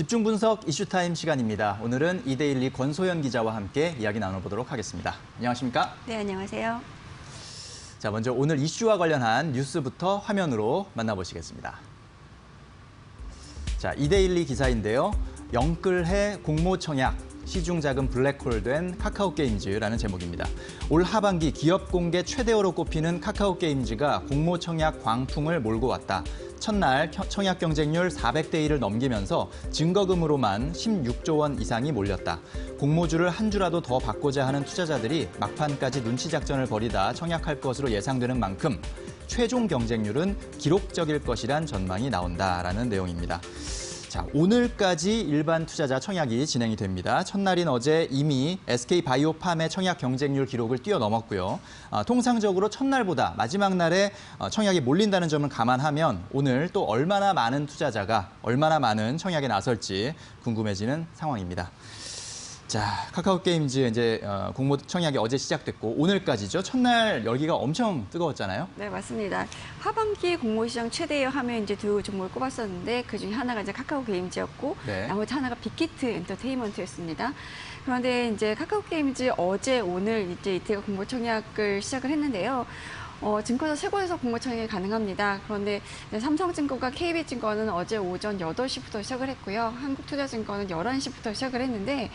집중 분석 이슈타임 시간입니다. 오늘은 이데일리 권소연 기자와 함께 이야기 나눠보도록 하겠습니다. 안녕하십니까? 네, 안녕하세요. 자, 먼저 오늘 이슈와 관련한 뉴스부터 화면으로 만나보시겠습니다. 자, 이데일리 기사인데요. 영끌해 공모 청약, 시중자금 블랙홀 된 카카오게임즈라는 제목입니다. 올 하반기 기업 공개 최대어로 꼽히는 카카오게임즈가 공모 청약 광풍을 몰고 왔다. 첫날 청약 경쟁률 400대 1을 넘기면서 증거금으로만 16조 원 이상이 몰렸다. 공모주를 한 주라도 더 받고자 하는 투자자들이 막판까지 눈치 작전을 벌이다 청약할 것으로 예상되는 만큼 최종 경쟁률은 기록적일 것이란 전망이 나온다라는 내용입니다. 자, 오늘까지 일반 투자자 청약이 진행이 됩니다. 첫날인 어제 이미 SK바이오팜의 청약 경쟁률 기록을 뛰어넘었고요. 통상적으로 첫날보다 마지막 날에 청약이 몰린다는 점을 감안하면 오늘 또 얼마나 많은 투자자가 얼마나 많은 청약에 나설지 궁금해지는 상황입니다. 자, 카카오게임즈 이제 공모 청약이 어제 시작됐고 오늘까지죠. 첫날 열기가 엄청 뜨거웠잖아요. 네, 맞습니다. 하반기 공모 시장 최대여 하면 이제 두 종목을 꼽았었는데 그중에 하나가 이제 카카오게임즈였고 네. 나머지 하나가 빅히트 엔터테인먼트였습니다. 그런데 이제 카카오게임즈 어제 오늘 이제 이틀가 공모 청약을 시작을 했는데요. 증권사 세 곳에서 공모 청약이 가능합니다. 그런데 삼성증권과 KB증권은 어제 오전 8시부터 시작을 했고요. 한국투자증권은 11시부터 시작을 했는데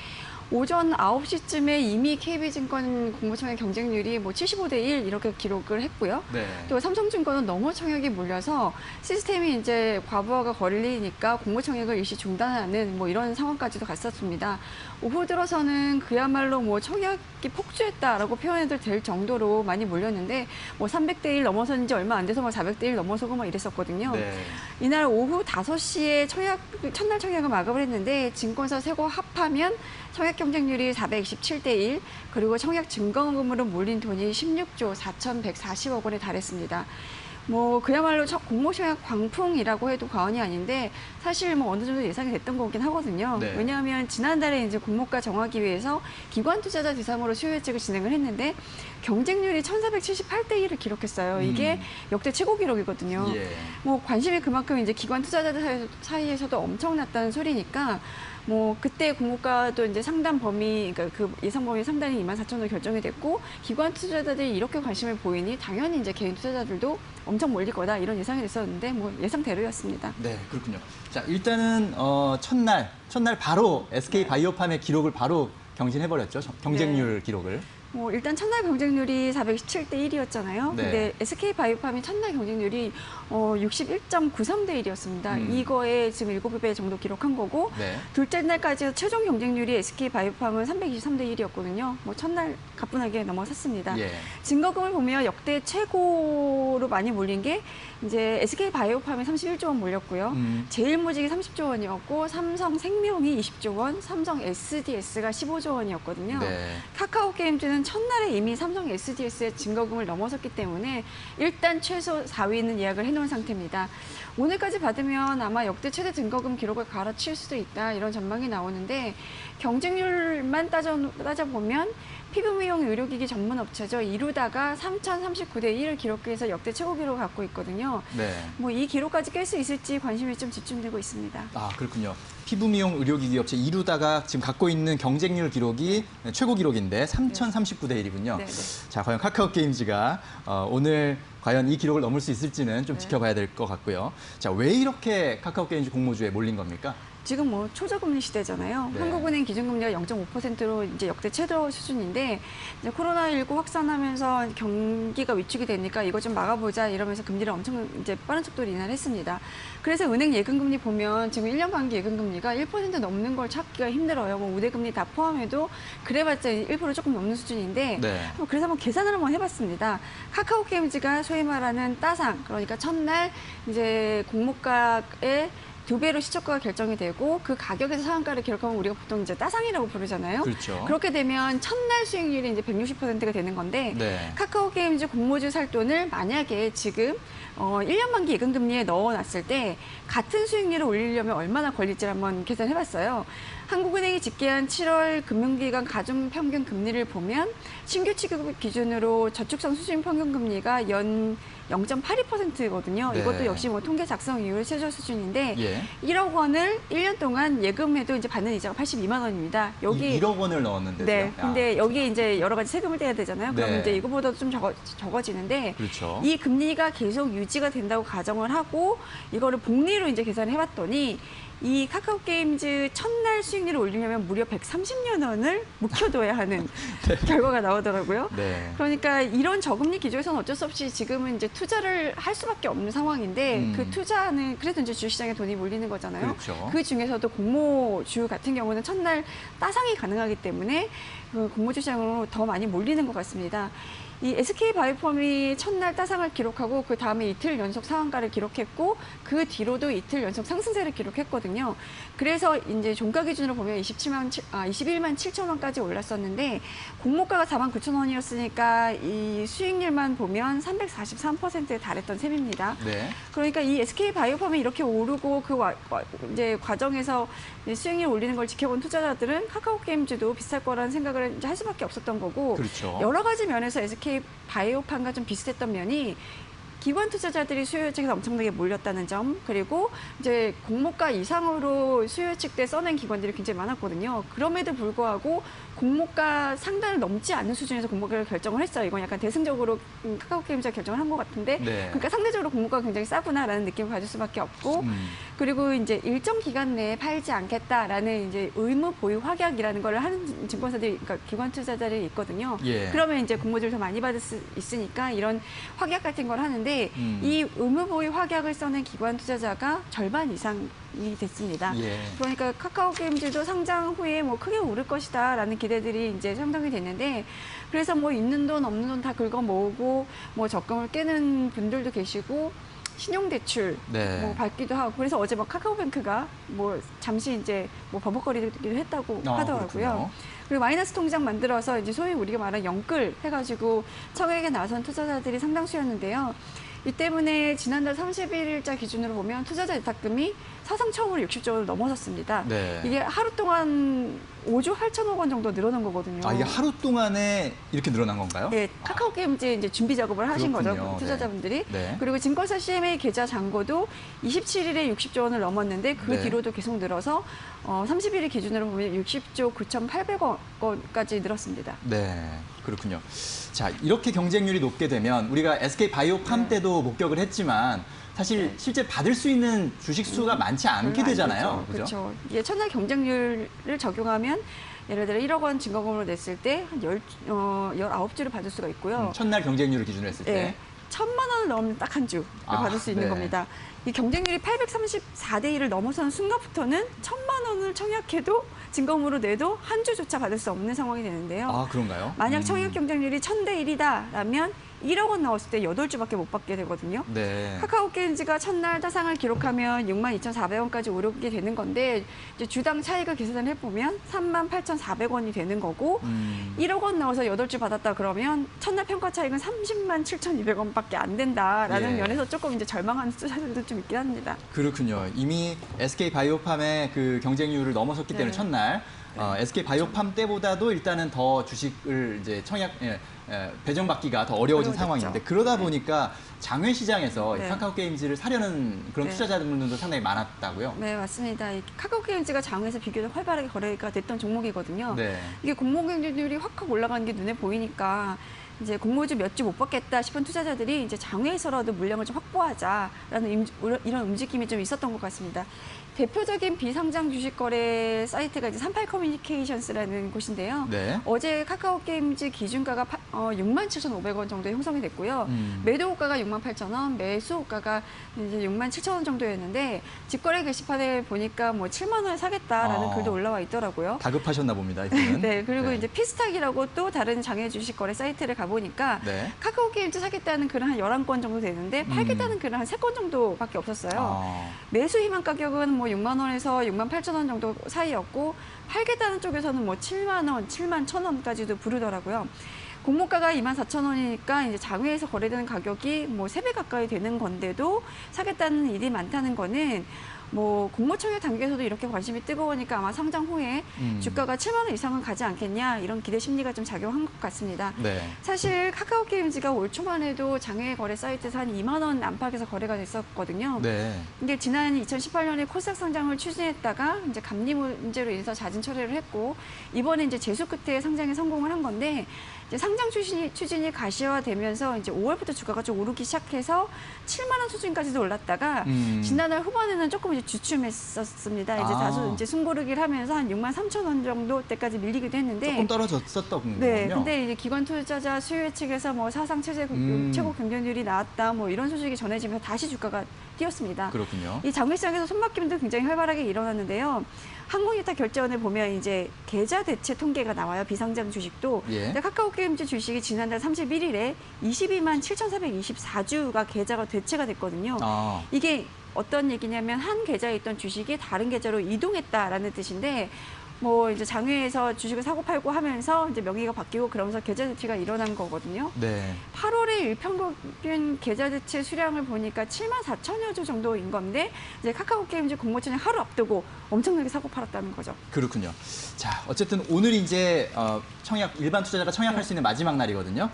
오전 9시쯤에 이미 KB증권 공모청약 경쟁률이 75대 1 이렇게 기록을 했고요. 네. 또 삼성증권은 너무 청약이 몰려서 시스템이 이제 과부하가 걸리니까 공모청약을 일시 중단하는 이런 상황까지도 갔었습니다. 오후 들어서는 그야말로 청약이 폭주했다라고 표현해도 될 정도로 많이 몰렸는데 300대 1 넘어서는 지 얼마 안 돼서 400대 1 넘어서고 이랬었거든요. 네. 이날 오후 5시에 첫날 청약을 마감을 했는데 증권사 세 곳 합하면 청약 경쟁률이 427대 1, 그리고 청약 증거금으로 몰린 돈이 16조 4,140억 원에 달했습니다. 그야말로 공모 청약 광풍이라고 해도 과언이 아닌데 사실 어느 정도 예상이 됐던 거긴 하거든요. 네. 왜냐하면 지난달에 이제 공모가 정하기 위해서 기관 투자자 대상으로 수요 예측을 진행을 했는데 경쟁률이 1,478대 1을 기록했어요. 이게 역대 최고 기록이거든요. 예. 관심이 그만큼 이제 기관 투자자들 사이에서도 엄청났다는 소리니까 그때 공모가도 이제 상단 범위, 그러니까 그 예상 범위 상단이 24,000원 결정이 됐고 기관 투자자들이 이렇게 관심을 보이니 당연히 이제 개인 투자자들도 엄청 몰릴 거다 이런 예상이 됐었는데 예상대로였습니다. 네, 그렇군요. 자, 일단은 첫날 바로 SK바이오팜의 기록을 바로 경신해버렸죠. 경쟁률 기록을. 일단 첫날 경쟁률이 417대 1이었잖아요. 네. 근데 SK바이오팜이 첫날 경쟁률이 61.93대 1이었습니다. 이거에 지금 7배 정도 기록한 거고 네. 둘째 날까지 최종 경쟁률이 SK바이오팜은 323대 1이었거든요. 첫날 가뿐하게 넘어섰습니다. 예. 증거금을 보면 역대 최고로 많이 몰린 게 이제 SK바이오팜이 31조 원 몰렸고요. 제일모직이 30조 원이었고 삼성생명이 20조 원, 삼성 SDS가 15조 원이었거든요. 네. 카카오게임즈는 첫날에 이미 삼성 SDS의 증거금을 넘어섰기 때문에 일단 최소 4위는 예약을 해놓은 상태입니다. 오늘까지 받으면 아마 역대 최대 증거금 기록을 갈아칠 수도 있다 이런 전망이 나오는데 경쟁률만 따져보면 피부미용 의료기기 전문 업체죠. 이루다가 3,039대 1을 기록해서 역대 최고 기록을 갖고 있거든요. 네. 이 기록까지 깰 수 있을지 관심이 좀 집중되고 있습니다. 아, 그렇군요. 피부미용 의료기기 업체 이루다가 지금 갖고 있는 경쟁률 기록이 최고 기록인데 3,039대 1이군요. 네, 네. 자, 과연 카카오게임즈가 오늘 과연 이 기록을 넘을 수 있을지는 좀 지켜봐야 될 것 같고요. 자, 왜 이렇게 카카오게임즈 공모주에 몰린 겁니까? 지금 초저금리 시대잖아요. 네. 한국은행 기준금리가 0.5%로 이제 역대 최저 수준인데 이제 코로나19 확산하면서 경기가 위축이 되니까 이거 좀 막아보자 이러면서 금리를 엄청 이제 빠른 속도로 인하했습니다. 그래서 은행 예금금리 보면 지금 1년 만기 예금금리가 1% 넘는 걸 찾기가 힘들어요. 우대금리 다 포함해도 그래봤자 1% 조금 넘는 수준인데 네. 그래서 한번 계산을 한번 해봤습니다. 카카오게임즈가 소위 말하는 따상, 그러니까 첫날 이제 공모가에 2배로 시초가가 결정이 되고 그 가격에서 상한가를 기록하면 우리가 보통 이제 따상이라고 부르잖아요. 그렇죠. 그렇게 되면 첫날 수익률이 이제 160%가 되는 건데 네. 카카오게임즈 공모주 살 돈을 만약에 지금 1년 만기 예금금리에 넣어놨을 때 같은 수익률을 올리려면 얼마나 걸릴지 한번 계산해봤어요. 한국은행이 집계한 7월 금융기관 가중 평균 금리를 보면 신규 취급 기준으로 저축성 수준 평균 금리가 연 0.82%거든요. 네. 이것도 역시 뭐 통계 작성 이후의 최저 수준인데 예. 1억 원을 1년 동안 예금해도 이제 받는 이자가 82만 원입니다. 여기 1억 원을 넣었는데요. 네. 근데 여기 이제 여러 가지 세금을 떼야 되잖아요. 그러면 네. 이제 이거보다도 좀 적어지는데 그렇죠. 이 금리가 계속 유지가 된다고 가정을 하고 이거를 복리로 이제 계산을 해봤더니 이 카카오 게임즈 첫날 수익률을 올리려면 무려 130여 원을 묵혀둬야 하는 결과가 나오더라고요. 네. 그러니까 이런 저금리 기조에서는 어쩔 수 없이 지금은 이제 투자를 할 수밖에 없는 상황인데 그 투자는 그래도 이제 주식시장에 돈이 몰리는 거잖아요. 그렇죠. 그 중에서도 공모주 같은 경우는 첫날 따상이 가능하기 때문에 그 공모주 시장으로 더 많이 몰리는 것 같습니다. 이 SK바이오팜이 첫날 따상을 기록하고 그 다음에 이틀 연속 상한가를 기록했고 그 뒤로도 이틀 연속 상승세를 기록했거든요. 그래서 이제 종가 기준으로 보면 21만 7천 원까지 올랐었는데 공모가가 4만 9천 원이었으니까 이 수익률만 보면 343%에 달했던 셈입니다. 네. 그러니까 이 SK바이오팜이 이렇게 오르고 그 이제 과정에서 수익률 올리는 걸 지켜본 투자자들은 카카오 게임즈도 비쌀 거라는 생각을 이제 할 수밖에 없었던 거고 그렇죠. 여러 가지 면에서 SK바이오팜과 좀 비슷했던 면이 기관 투자자들이 수요 예측에서 엄청나게 몰렸다는 점, 그리고 이제 공모가 이상으로 수요 예측 때 써낸 기관들이 굉장히 많았거든요. 그럼에도 불구하고 공모가 상단을 넘지 않는 수준에서 공모가를 결정을 했어요. 이건 약간 대승적으로 카카오 게임즈가 결정을 한 것 같은데, 네. 그러니까 상대적으로 공모가가 굉장히 싸구나라는 느낌을 가질 수밖에 없고, 그리고 이제 일정 기간 내에 팔지 않겠다라는 이제 의무 보유 확약이라는 걸 하는 증권사들이, 그러니까 기관 투자자들이 있거든요. 예. 그러면 이제 공모주를 더 많이 받을 수 있으니까 이런 확약 같은 걸 하는데 이 의무 보유 확약을 써낸 기관 투자자가 절반 이상이 됐습니다. 예. 그러니까 카카오 게임즈도 상장 후에 뭐 크게 오를 것이다라는 기대들이 이제 상당히 됐는데 그래서 뭐 있는 돈 없는 돈 다 긁어 모으고 뭐 적금을 깨는 분들도 계시고 신용대출 네. 뭐 받기도 하고 그래서 어제 막 카카오뱅크가 뭐 잠시 이제 뭐 버벅거리기도 했다고 하더라고요. 그렇군요. 그리고 마이너스 통장 만들어서 이제 소위 우리가 말하는 영끌 해가지고 청약에 나선 투자자들이 상당수였는데요. 이 때문에 지난달 31일자 기준으로 보면 투자자 예탁금이 사상 처음으로 60조 원을 넘어섰습니다. 네. 이게 하루 동안 5조 8천억 원 정도 늘어난 거거든요. 아, 이게 하루 동안에 이렇게 늘어난 건가요? 네, 카카오 게임즈 이제 준비 작업을 하신 그렇군요. 거죠, 투자자분들이. 네. 그리고 증권사 CMA 계좌 잔고도 27일에 60조 원을 넘었는데 그 네. 뒤로도 계속 늘어서 31일 기준으로 보면 60조 9,800억 원까지 늘었습니다. 네, 그렇군요. 자, 이렇게 경쟁률이 높게 되면 우리가 SK바이오팜 때도 목격을 했지만 사실 실제 받을 수 있는 주식 수가 많지 않게 별로 안 되잖아요. 되죠. 그렇죠. 이게 첫날 경쟁률을 적용하면 예를 들어 1억 원 증거금으로 냈을 때 한 19주를 받을 수가 있고요. 첫날 경쟁률을 기준으로 했을 때. 네. 1,000만 원을 넘으면 딱 한 주를 받을 수 있는 네. 겁니다. 이 경쟁률이 834대 1을 넘어서는 순간부터는 1,000만 원을 청약해도 증거금으로 내도 한 주조차 받을 수 없는 상황이 되는데요. 아, 그런가요? 만약 청약 경쟁률이 1,000대 1이다라면 1억 원 나왔을 때 8주밖에 못 받게 되거든요. 네. 카카오 게임즈가 첫날 따상을 기록하면 62,400원까지 오르게 되는 건데 이제 주당 차익을 계산을 해보면 38,400원이 되는 거고 1억 원 나와서 8주 받았다 그러면 첫날 평가 차익은 307,200원밖에 안 된다라는 예. 면에서 조금 이제 절망하는 투자자들도 좀 있긴 합니다. 그렇군요. 이미 SK바이오팜의 그 경쟁률을 넘어섰기 때문에 네. 첫날 SK바이오팜 때보다도 일단은 더 주식을 이제 배정받기가 더 어려워진 어려워졌죠. 상황인데 그러다 보니까 장외 시장에서 네. 카카오 게임즈를 사려는 그런 네. 투자자들도 상당히 많았다고요. 네, 맞습니다. 이 카카오 게임즈가 장외에서 비교적 활발하게 거래가 됐던 종목이거든요. 네. 이게 공모 경쟁률이 확 올라가는 게 눈에 보이니까 이제 공모주 몇 주 못 받겠다 싶은 투자자들이 이제 장외에서라도 물량을 좀 확보하자라는 이런 움직임이 좀 있었던 것 같습니다. 대표적인 비상장 주식 거래 사이트가 이제 38 커뮤니케이션스라는 곳인데요. 네. 어제 카카오 게임즈 기준가가 67,500원 정도 형성이 됐고요. 매도가가 68,000원, 매수가가 이제 67,000원 정도였는데 직거래 게시판에 보니까 뭐 7만 원에 사겠다라는 글도 올라와 있더라고요. 다급하셨나 봅니다. 이분은. 네, 그리고 네. 이제 피스탁이라고 또 다른 장외 주식 거래 사이트를 가보니까 네. 카카오 게임즈 사겠다는 글은 한 11건 정도 되는데 팔겠다는 글은 한 3건 정도밖에 없었어요. 매수 희망 가격은 뭐 6만 원에서 6만 8천 원 정도 사이였고 팔겠다는 쪽에서는 뭐 7만 원, 7만 1천 원까지도 부르더라고요. 공모가가 24,000원이니까 이제 장외에서 거래되는 가격이 뭐 3배 가까이 되는 건데도 사겠다는 일이 많다는 거는 뭐 공모청약 단계에서도 이렇게 관심이 뜨거우니까 아마 상장 후에 주가가 7만 원 이상은 가지 않겠냐 이런 기대 심리가 좀 작용한 것 같습니다. 네. 사실 카카오 게임즈가 올 초만 해도 장외 거래 사이트에서 한 2만 원 안팎에서 거래가 됐었거든요. 네. 근데 지난 2018년에 코스닥 상장을 추진했다가 이제 감리 문제로 인해서 자진 철회를 했고 이번에 이제 재수 끝에 상장에 성공을 한 건데 이제 상장 추진이 가시화되면서 이제 5월부터 주가가 좀 오르기 시작해서 7만 원 수준까지도 올랐다가 지난달 후반에는 조금 이제 주춤했었습니다. 이제 다소 이제 숨고르기를 하면서 한 6만 3천 원 정도 때까지 밀리기도 했는데 조금 떨어졌었던 거군요. 네, 근데 이제 기관 투자자 수요 측에서 뭐 사상 최고 경쟁률이 나왔다 뭐 이런 소식이 전해지면서 다시 주가가 뛰었습니다. 그렇군요. 이 장외시장에서 손바뀜도 굉장히 활발하게 일어났는데요. 항공유타 결제원에 보면 이제 계좌 대체 통계가 나와요. 비상장 주식도. 예. 근데 카카오 게임즈 주식이 지난달 31일에 22만 7,424주가 계좌가 대체가 됐거든요. 이게 어떤 얘기냐면 한 계좌에 있던 주식이 다른 계좌로 이동했다라는 뜻인데 뭐 이제 장외에서 주식을 사고 팔고 하면서 이제 명의가 바뀌고 그러면서 계좌 대체가 일어난 거거든요. 네. 8월에 일평균 계좌 대체 수량을 보니까 7만 4천여 주 정도인 건데 이제 카카오 게임즈 공모전에 하루 앞두고 엄청나게 사고 팔았다는 거죠. 그렇군요. 자, 어쨌든 오늘 이제 일반 투자자가 청약할 수 있는 마지막 날이거든요.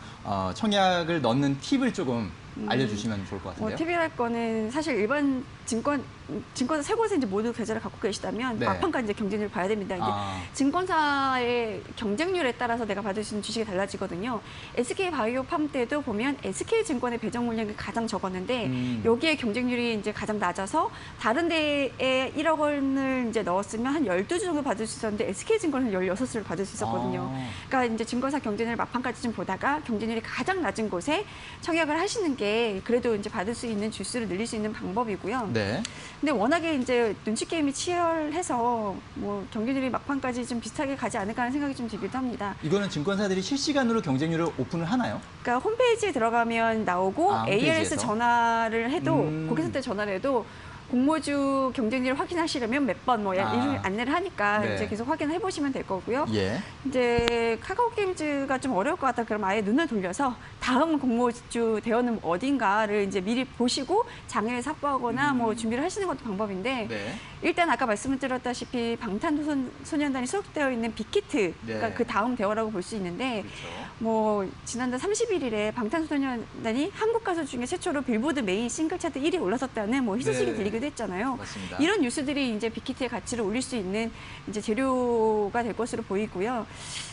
청약을 넣는 팁을 조금 알려주시면 좋을 것 같은데요. 팁이랄 거는 사실 일반 증권사 세 곳에 이제 모두 계좌를 갖고 계시다면 네. 막판까지 이제 경쟁률을 봐야 됩니다. 이제 증권사의 경쟁률에 따라서 내가 받을 수 있는 주식이 달라지거든요. SK바이오팜 때도 보면 SK증권의 배정 물량이 가장 적었는데 여기에 경쟁률이 이제 가장 낮아서 다른 데에 1억 원을 이제 넣었으면 한 12주 정도 받을 수 있었는데 SK증권은 16수를 받을 수 있었거든요. 그러니까 이제 증권사 경쟁률 막판까지 좀 보다가 경쟁률이 가장 낮은 곳에 청약을 하시는 게 그래도 이제 받을 수 있는 주수를 늘릴 수 있는 방법이고요. 네. 근데 워낙에 이제 눈치 게임이 치열해서 뭐 경쟁률이 막판까지 좀 비슷하게 가지 않을까 하는 생각이 좀 들기도 합니다. 이거는 증권사들이 실시간으로 경쟁률을 오픈을 하나요? 그러니까 홈페이지에 들어가면 나오고 ALS 홈페이지에서? 전화를 해도 고객센터에 전화를 해도 공모주 경쟁률을 확인하시려면 몇 번 뭐 이런 안내를 하니까 네. 이제 계속 확인해 보시면 될 거고요. 예. 이제 카카오 게임즈가 좀 어려울 것 같다 그럼 아예 눈을 돌려서 다음 공모주 대원은 어딘가를 이제 미리 보시고 장애를 확보하거나 뭐 준비를 하시는 것도 방법인데 네. 일단 아까 말씀드렸다시피 방탄소년단이 소속되어 있는 빅히트가 네. 그 다음 대원이라고 볼 수 있는데 그렇죠. 뭐 지난달 31일에 방탄소년단이 한국 가수 중에 최초로 빌보드 메인 싱글 차트 1위 올라섰다는 뭐 희소식이 네. 들리기도 했잖아요. 맞습니다. 이런 뉴스들이 이제 빅히트의 가치를 올릴 수 있는 이제 재료가 될 것으로 보이고요.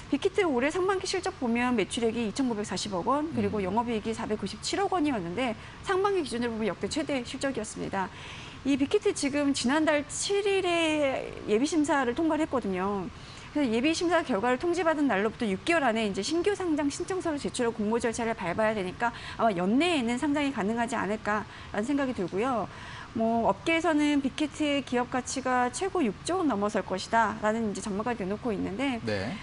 빅히트 올해 상반기 실적 보면 매출액이 2,940억 원, 그리고 영업이익이 497억 원이었는데 상반기 기준으로 보면 역대 최대 실적이었습니다. 이 빅히트 지금 지난달 7일에 예비심사를 통과를 했거든요. 그래서 예비심사 결과를 통지받은 날로부터 6개월 안에 이제 신규 상장 신청서를 제출하고 공모 절차를 밟아야 되니까 아마 연내에는 상장이 가능하지 않을까라는 생각이 들고요. 뭐 업계에서는 빅히트의 기업 가치가 최고 6조 원 넘어설 것이다라는 이제 전망까지 내놓고 있는데 네.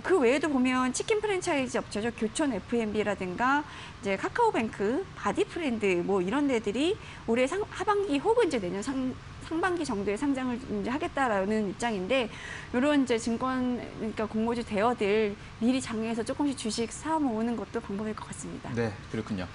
그 외에도 보면 치킨 프랜차이즈 업체죠. 교촌 F&B라든가 이제 카카오뱅크, 바디프렌드 뭐 이런 데들이 올해 하반기 혹은 이제 내년 상반기 정도에 상장을 이제 하겠다라는 입장인데 이런 이제 그러니까 공모주 대여들 미리 장외에서 조금씩 주식 사 모으는 것도 방법일 것 같습니다. 네, 그렇군요.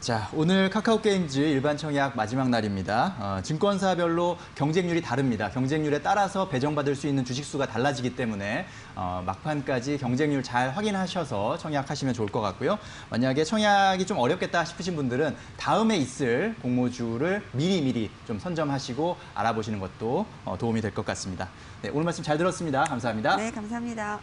자, 오늘 카카오 게임즈 일반 청약 마지막 날입니다. 증권사별로 경쟁률이 다릅니다. 경쟁률에 따라서 배정받을 수 있는 주식수가 달라지기 때문에 막판까지 경쟁률 잘 확인하셔서 청약하시면 좋을 것 같고요. 만약에 청약이 좀 어렵겠다 싶으신 분들은 다음에 있을 공모주를 미리 좀 선점하시고 알아보시는 것도 도움이 될 것 같습니다. 네, 오늘 말씀 잘 들었습니다. 감사합니다. 네, 감사합니다.